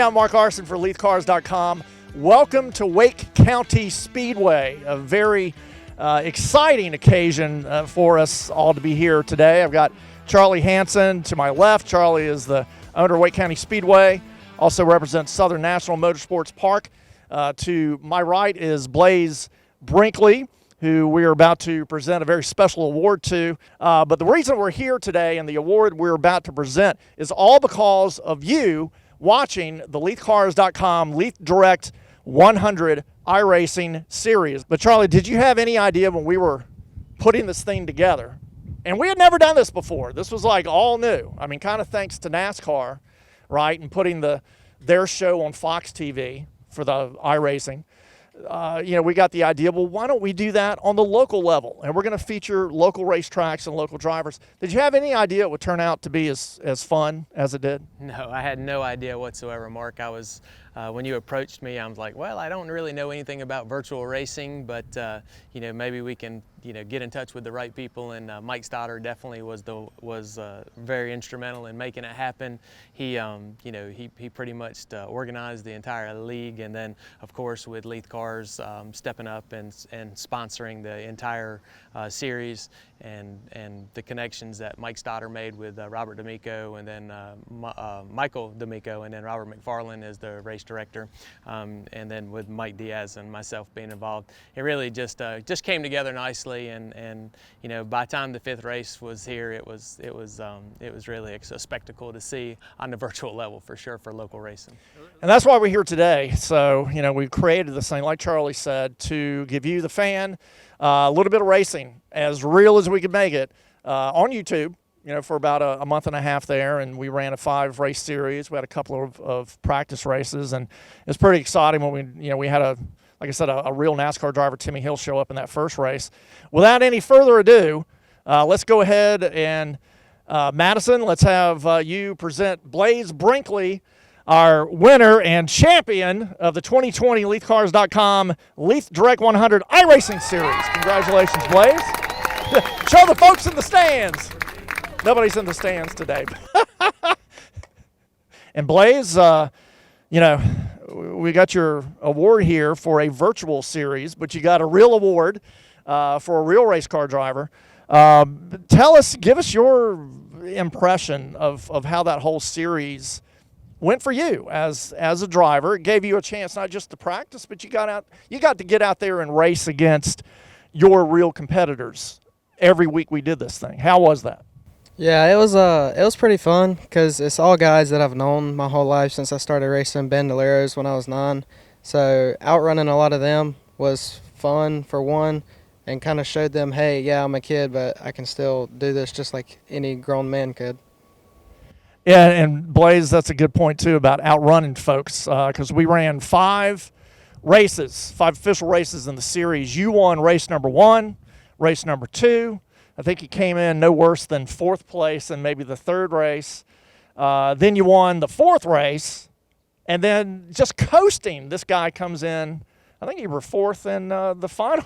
I'm Mark Arson for LeithCars.com. Welcome to Wake County Speedway, a very exciting occasion for us all to be here today. I've got Charlie Hansen to my left. Charlie is the owner of Wake County Speedway, also represents Southern National Motorsports Park. To my right is Blaise Brinkley, who we are about to present a very special award to. But the reason we're here today and the award we're about to present is all because of you watching the LeithCars.com Leith Direct 100 iRacing series. But Charlie, did you have any idea when we were putting this thing together? And we had never done this before. This was like all new. I mean, kind of thanks to NASCAR, right, and putting their show on Fox TV for the iRacing. We got the idea, well, why don't we do that on the local level? And we're going to feature local racetracks and local drivers. Did you have any idea it would turn out to be as fun as it did? No, I had no idea whatsoever, Mark. I was, when you approached me, I was like, well, I don't really know anything about virtual racing, but, maybe we can, get in touch with the right people. And Mike Stoddard definitely was very instrumental in making it happen. He pretty much organized the entire league. And then, of course, with Leith Cars stepping up and sponsoring the entire series, and the connections that Mike Stoddard made with Robert D'Amico, and then Michael D'Amico, and then Robert McFarland as the race director, and then with Mike Diaz and myself being involved, it really just came together nicely. And by the time the fifth race was here, it was really a spectacle to see on the virtual level for sure for local racing. And that's why we're here today. So we created this thing, like Charlie said, to give you, the fan, a little bit of racing, as real as we could make it, on YouTube, for about a month and a half there. And we ran a 5-race series. We had a couple of practice races, and it was pretty exciting when we had like I said, a real NASCAR driver, Timmy Hill, show up in that first race. Without any further ado, let's go ahead and, Madison, let's have you present Blaise Brinkley, our winner and champion of the 2020 LeithCars.com Leith Direct 100 iRacing Series. Congratulations, Blaise. Show the folks in the stands. Nobody's in the stands today. And Blaise, we got your award here for a virtual series, but you got a real award for a real race car driver. Give us your impression of how that whole series went for you as a driver. It gave you a chance not just to practice, but you got to get out there and race against your real competitors every week we did this thing. How was that? Yeah, it was pretty fun because it's all guys that I've known my whole life since I started racing bandoleros when I was 9. So outrunning a lot of them was fun for one, and kind of showed them, hey, yeah, I'm a kid, but I can still do this just like any grown man could. Yeah, and Blaise, that's a good point too about outrunning folks, because we ran 5 official races in the series. You won race number 1, race number 2. I think you came in no worse than 4th place in maybe the 3rd race. Then you won the 4th race, and then just coasting, this guy comes in, I think you were 4th in the final.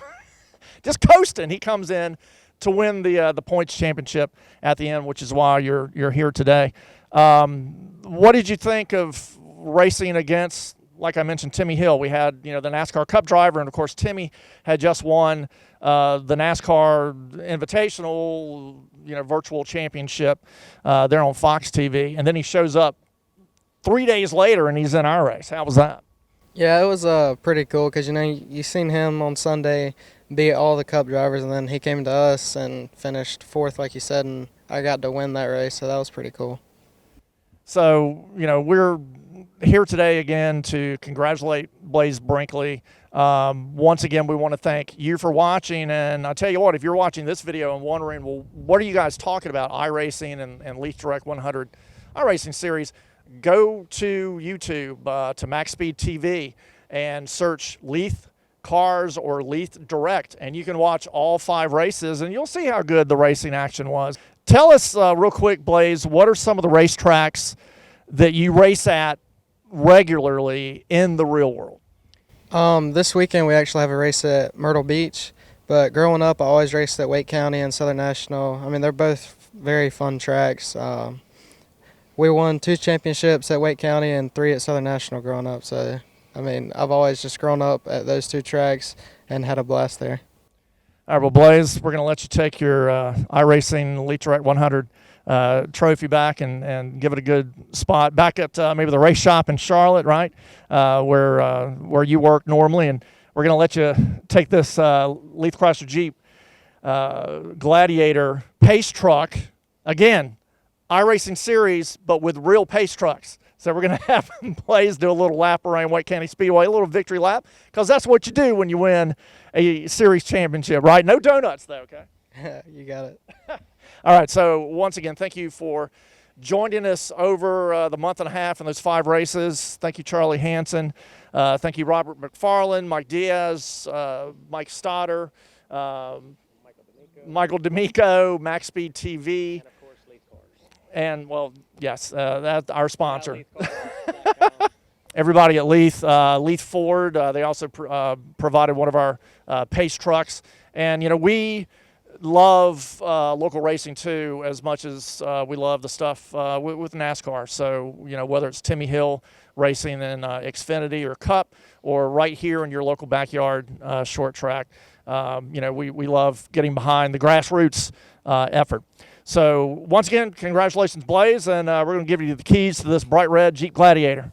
Just coasting, he comes in to win the points championship at the end, which is why you're here today. What did you think of racing against, like I mentioned, Timmy Hill? We had the NASCAR Cup driver, and of course Timmy had just won the NASCAR Invitational, virtual championship there on Fox TV, and then he shows up 3 days later and he's in our race. How was that? Yeah, it was pretty cool because you seen him on Sunday beat all the Cup drivers, and then he came to us and finished 4th, like you said, and I got to win that race, so that was pretty cool. So we're here today again to congratulate Blaise Brinkley. Once again, we want to thank you for watching, and I tell you what, if you're watching this video and wondering, well, what are you guys talking about, iRacing and Leith Direct 100 iRacing series, go to YouTube, to MaxSpeedTV, and search Leith Cars or Leith Direct, and you can watch all 5 races, and you'll see how good the racing action was. Tell us real quick, Blaise, what are some of the racetracks that you race at regularly in the real world? This weekend we actually have a race at Myrtle Beach, but growing up I always raced at Wake County and Southern National. I mean, they're both very fun tracks. we won 2 championships at Wake County and 3 at Southern National growing up. So, I mean, I've always just grown up at those 2 tracks and had a blast there. All right, well, Blaise, we're going to let you take your iRacing Leith 100 trophy back and give it a good spot back at maybe the race shop in Charlotte, right, where you work normally. And we're going to let you take this Leith Chrysler Jeep Gladiator pace truck, again, iRacing series, but with real pace trucks. So we're going to have Blaise do a little lap around Wake County Speedway, a little victory lap, because that's what you do when you win a series championship, right? No donuts, though, okay? You got it. All right, so once again, thank you for joining us over the month and a half in those 5 races. Thank you, Charlie Hansen. Thank you, Robert McFarland, Mike Diaz, Mike Stoddard, Michael D'Amico, MaxSpeedTV. And, well, yes, that's our sponsor. Everybody at Leith Ford, they also provided one of our pace trucks. And, you know, we love local racing, too, as much as we love the stuff with NASCAR. So, you know, whether it's Timmy Hill racing in Xfinity or Cup or right here in your local backyard short track, you know, we love getting behind the grassroots effort. So once again, congratulations, Blaise, and we're going to give you the keys to this bright red Jeep Gladiator.